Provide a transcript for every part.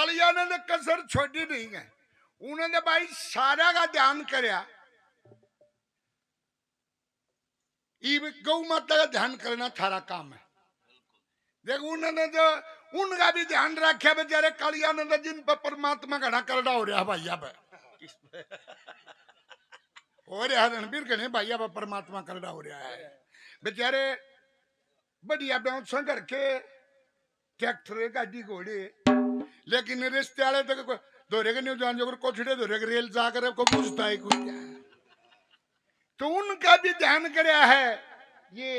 कालिया ने तो कसर छोड़ी नहीं है, उन्होंने भाई सारा का ध्यान करया। गौ माता का ध्यान करना थारा काम है। देखो उन्होंने जो उनका भी ध्यान रखा बेचारे कालिया ने तो जिन पर परमात्मा घड़ा करड़ा हो रहा भाई अब हो रहा रणबीर गणे भाई अब परमात्मा करड़ा हो रहा है बेचारे बढ़िया बाउंसा करके ट्रैक्टर गाड़ी घोड़े, लेकिन रिश्ते वाले तक दौरे के नहीं जान जो कोठड़े दौरे के रेल जाकर को पूछता है कुछ, तो उनका भी ध्यान कराया है। ये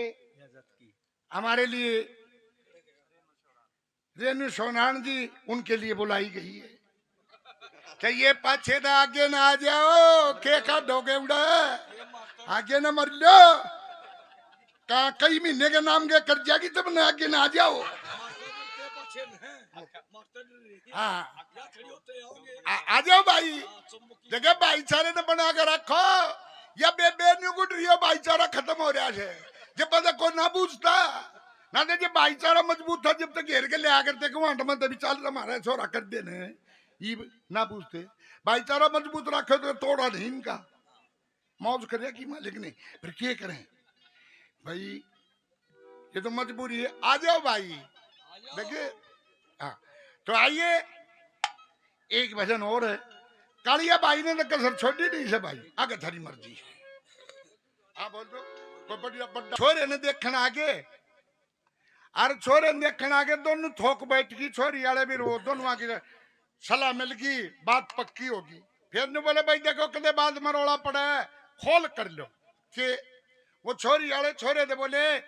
हमारे लिए रेणु सोनान जी उनके लिए बुलाई गई है कि ये पाछे ना आगे ना आ जाओ, के का डोगे उड़ा आगे ना मर लो, कहा कई महीने के नाम के कर जाएगी तब ना आगे ना आ जाओ। हाँ आ जाओ भाई, जगह भाईचारे ने बना कर रखो या बेबे न्यू गुड रियो भाईचारा खत्म हो रहा है। जब पता को ना पूछता ना दे जब भाईचारा मजबूत था जब तक घेर के ले आकर थे वहां मत अभी चल हमारा छोरा कर देने ये ना पूछते। भाईचारा मजबूत रखे तो तोड़ा नहीं इनका, मौज करे कि मालिक ने फिर क्या करें भाई, ये तो मजबूरी है। आ जाओ भाई देखिए। हाँ तो आइए एक भजन और है। कालिया भाई ने तो कसर छोड़ी नहीं से भाई, आगे थारी मर्जी है। हाँ बोल दो कोई बढ़िया बड़ा छोरे ने देखना आगे, अरे छोरे ने देखना आगे दोनों थोक बैठ गई, छोरी वाले भी रो दोनों आगे सलाह मिल गई, बात पक्की होगी। फिर ने बोले भाई देखो कदे बाद मरोड़ा पड़ा है खोल कर लो कि वो छोरी वाले छोरे दे बोले,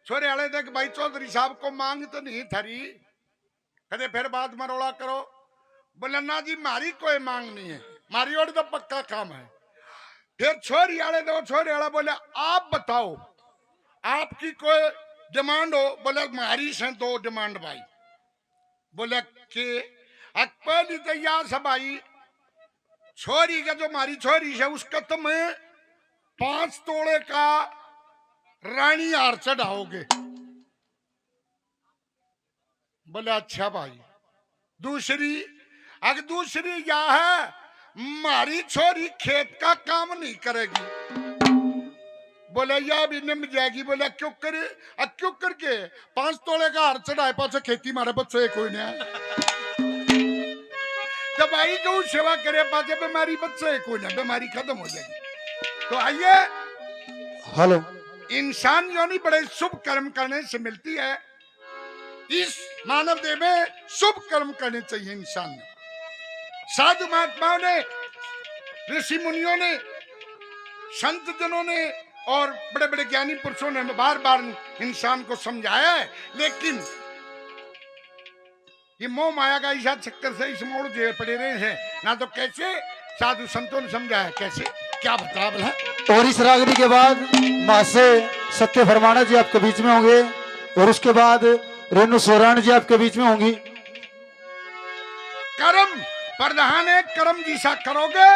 छोरे वाले देख भाई चौधरी साहब को मांग तो नहीं थारी, कदे फिर बाद मरोड़ा करो। बोले ना जी मारी कोई मांग नहीं है, मारी और तो पक्का काम है। फिर छोरी वाले दो छोरे वाला बोले आप बताओ आपकी कोई डिमांड हो। बोले मारी से दो डिमांड भाई। बोले कि पहली तो या सब भाई छोरी का जो मारी छोरी है उसका तुम 5 तोड़े का रानी हार चढ़ाओगे। बोले अच्छा भाई। दूसरी अगर दूसरी या है मारी छोरी खेत का काम नहीं करेगी। बोले या भी निम जाएगी। बोले क्यों करे क्यों करके 5 तोड़े का हार चढ़ाए पास खेती मारे बच्चे कोई नहीं। जब आई गौ सेवा करे पासे बीमारी बच्चे कोई ना, बीमारी खत्म हो जाएगी। तो आइए हेलो, इंसान योनि बड़े शुभ कर्म करने से मिलती है। इस मानव देह में शुभ कर्म करने चाहिए इंसान ने। साधु महात्माओं ने, ऋषि मुनियों ने, संत जनों ने और बड़े बड़े ज्ञानी पुरुषों ने बार बार इंसान को समझाया है, लेकिन ये मोह माया का ईसा चक्कर से इस मोड़ जे पड़े रहे हैं ना। तो कैसे साधु संतों ने समझाया, कैसे क्या बता बोला। और इस रागनी के बाद मां से सत्य फरमाना जी आपके बीच में होंगे और उसके बाद रेणु सोराण जी आपके बीच में होंगी। कर्म प्रधान है, कर्म जैसा करोगे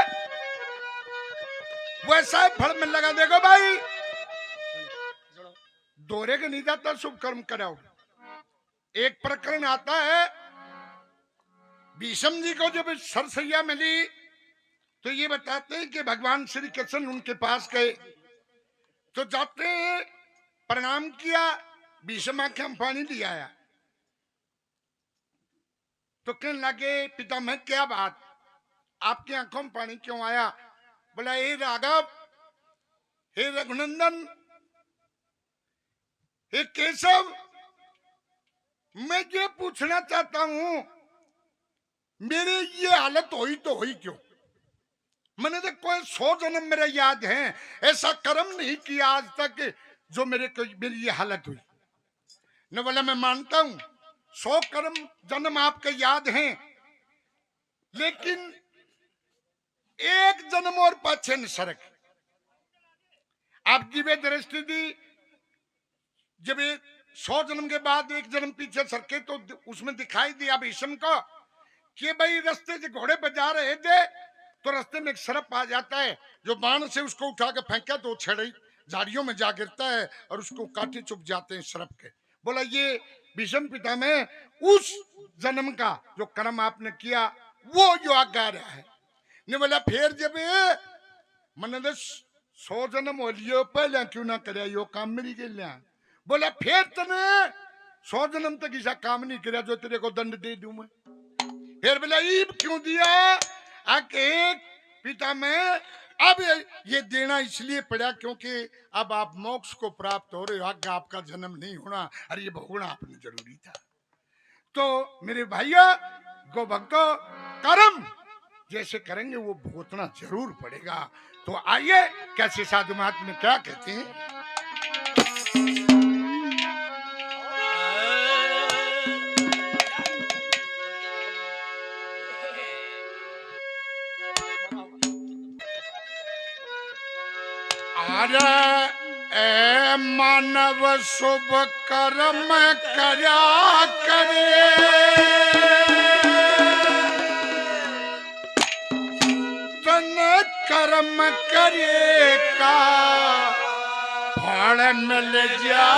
वैसा फल मिल लगा। देखो भाई दोहरे के नहीं जाता शुभ कर्म कराओ। एक प्रकरण आता है भीष्म जी को जब सरसैया मिली तो ये बताते हैं कि भगवान श्री कृष्ण उनके पास गए तो जाते प्रणाम किया, भीष्म आंखें में पानी ले आया तो कहने लगे पिता मैं क्या बात आपकी आंखों में पानी क्यों आया। बोला हे राघव, हे रघुनंदन, हे केशव, मैं ये पूछना चाहता हूं मेरे ये हालत हुई तो हुई क्यों। मैंने तो कोई 100 जन्म मेरे याद हैं, ऐसा कर्म नहीं किया आज तक जो मेरी ये हालत हुई। न बोला मैं मानता हूं 100 कर्म जन्म आपके याद हैं, लेकिन एक जन्म और पाछे न सरक। आप जीवे दृष्टि दी जब 100 जन्म के बाद एक जन्म पीछे सरके तो उसमें दिखाई दिया भीष्म को कि भाई रास्ते से घोड़े पे जा रहे थे तो रास्ते में एक सर्प आ जाता है, जो बाण से उसको उठा के फेंका तो छड़ी झाड़ियों में जा गिरता है और उसको कांटे चुभ जाते हैं सर्प के। बोला ये भीष्म पितामह उस जन्म का जो कर्म आपने किया वो जो आज्ञा रहा है ने बोला फिर जब मन 100 जन्म हो लियो पहले क्यों ना करे यो काम मेरी के लिया बोला फिर तने 100 जन्म तक ऐसा काम नहीं किया जो तेरे को दंड दे दूं मैं फिर बोला ईब क्यों दिया आके पिता में अब ये देना इसलिए पड़ा क्योंकि अब आप मोक्ष को प्राप्त हो रहे हो आगे आपका जन्म नहीं होना और ये भोगना आपने जरूरी था तो मेरे भैया गो भक्तों कर्म जैसे करेंगे वो भुगतना जरूर पड़ेगा तो आइए कैसे साधु महात्मा क्या कहते हैं ए मानव शुभ कर्म करया करे तन कर्म करे का फल मिल जा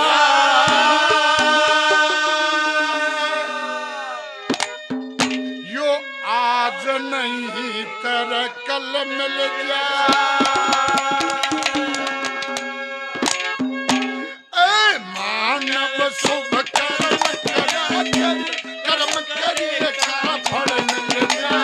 यो आज नहीं तर कल मिल जा शुभ कर्म करे का फल मिल जा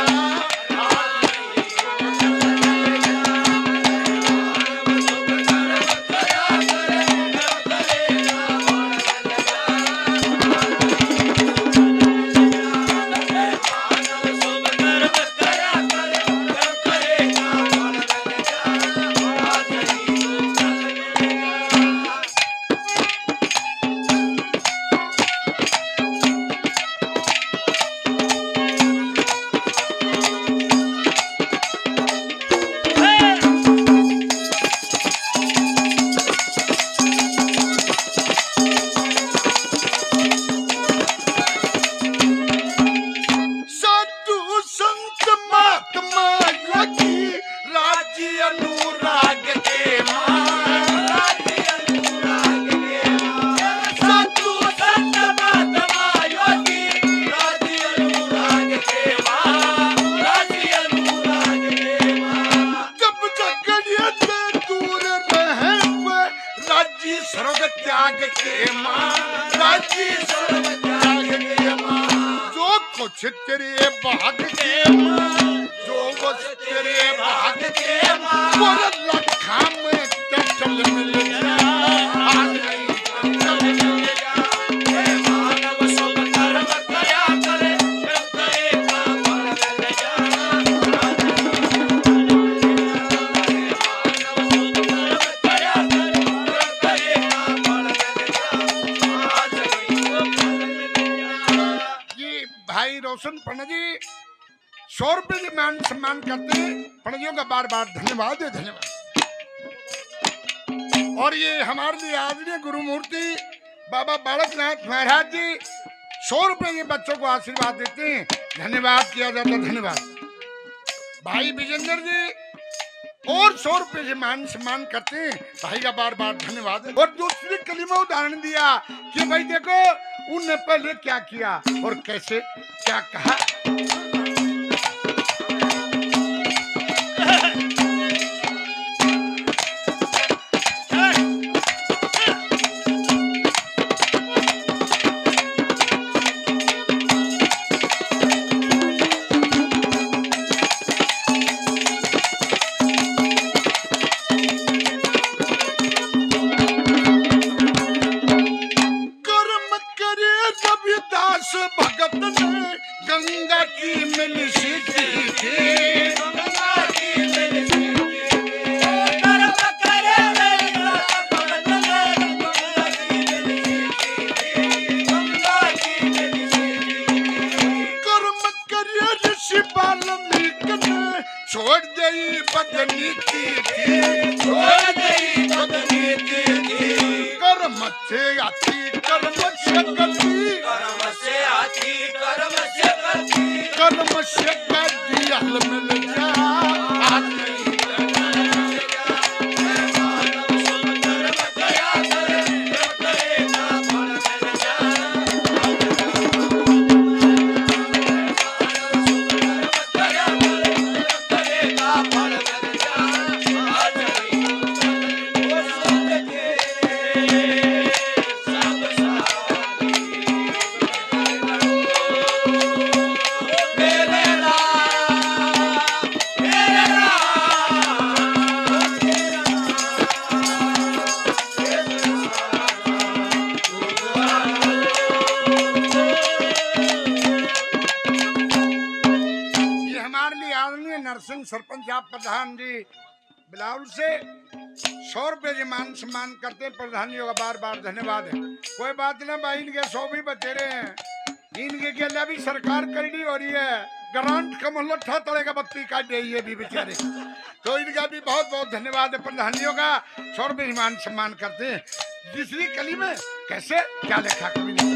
कुछ तेरे भाग के जो बस तेरे भाग के और लखा में चल मिल जा मानव सब कर्म करया करे करे का फल मिल जा भाई रोशन पंडित जी 100 रुपए की मान सम्मान करते पंडित का बार बार धन्यवाद है धन्यवाद और ये हमारे लिए आदरणीय गुरु मूर्ति बाबा बालकनाथ महाराज जी 100 रुपए के बच्चों को आशीर्वाद देते हैं धन्यवाद किया जाता धन्यवाद भाई विजेंद्र जी और 100 रुपए से मान सम्मान करते हैं भाई का बार बार धन्यवाद है और दूसरी कलीमा उदाहरण दिया कि भाई देखो उनने पहले क्या किया और कैसे क्या कहा भगत ने गंगा की मिली सीधी थी गंगा की मिली सीधी कर्म करे भगत ने गंगा की मिली सीधी गंगा की मिली सीधी कर्म करे ऋषि वाल्मीकि ने छोड़ गई बदनीति थी छोड़ गई बदनीति थी कर्म से आती कर्म से गति कर्म से गति हल मिल जा आदरणीय नरसिंह सरपंच साहब प्रधान जी बिलावल से 100 रुपये जी मान सम्मान करते हैं। प्रधान जी का बार बार धन्यवाद है। कोई बात ना भाई, इनके 100 भी बचे रहे हैं। इनके के लिए भी सरकार करनी हो रही है, ग्रांट का मोहल्ला तड़े का बत्ती काट रही है भी बेचारे। तो इनका भी बहुत बहुत धन्यवाद है। प्रधानियों का 100 रुपये मान सम्मान करते हैं। दूसरी कली में कैसे क्या लिखा कभी नहीं।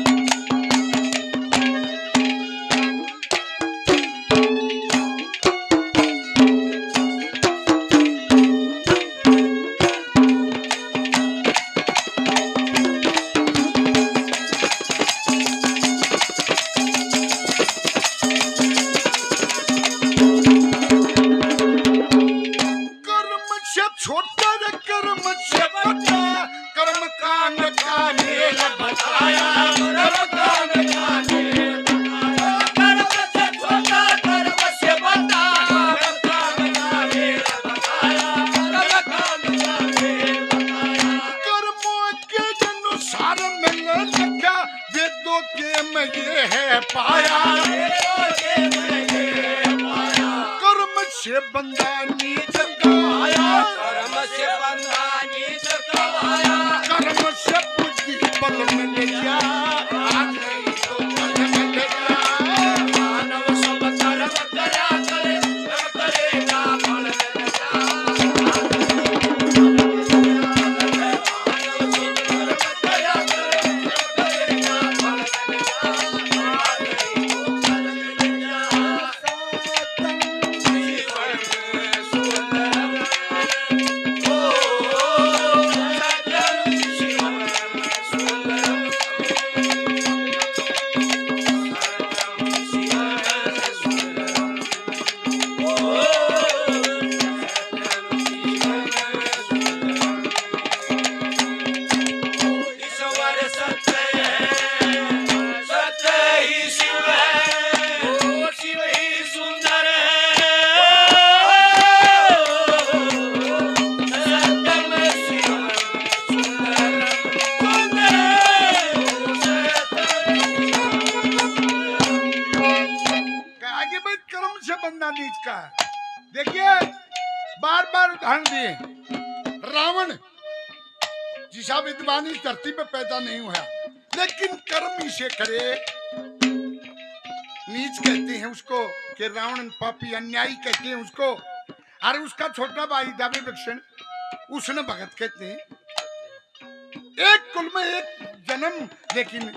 देखिए बार बार उदाहरण दिए। रावण जिसा विद्वान इस धरती पे पैदा नहीं हुआ, लेकिन कर्म इसे करे। नीच कहते हैं उसको कि रावण पापी अन्यायी कहते हैं उसको। अरे उसका छोटा भाई दावी विक्षण उसने भगत कहते हैं। एक कुल में एक जन्म, लेकिन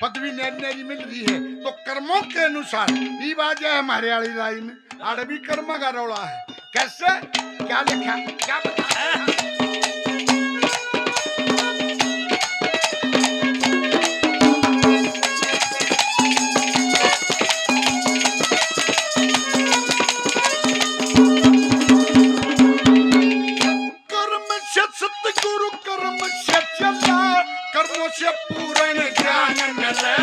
पदवी नैरी मिल रही है। तो कर्मों के अनुसार ये बात है हमारे वाली लाई में अरबी कर्म का रौला है। कैसे क्या लिखा क्या बताया? कर्म से सतगुरु कर्म से चला, कर्मों से पूर्ण ज्ञान मिले।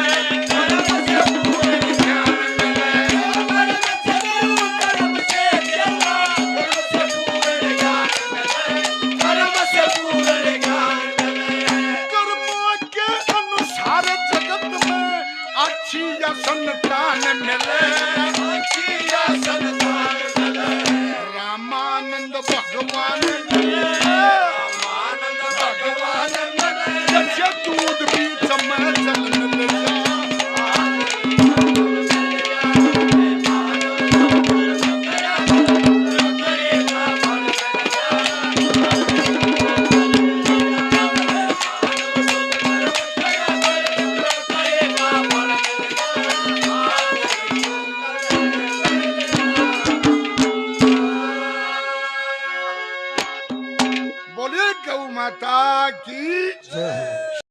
संतान मिले।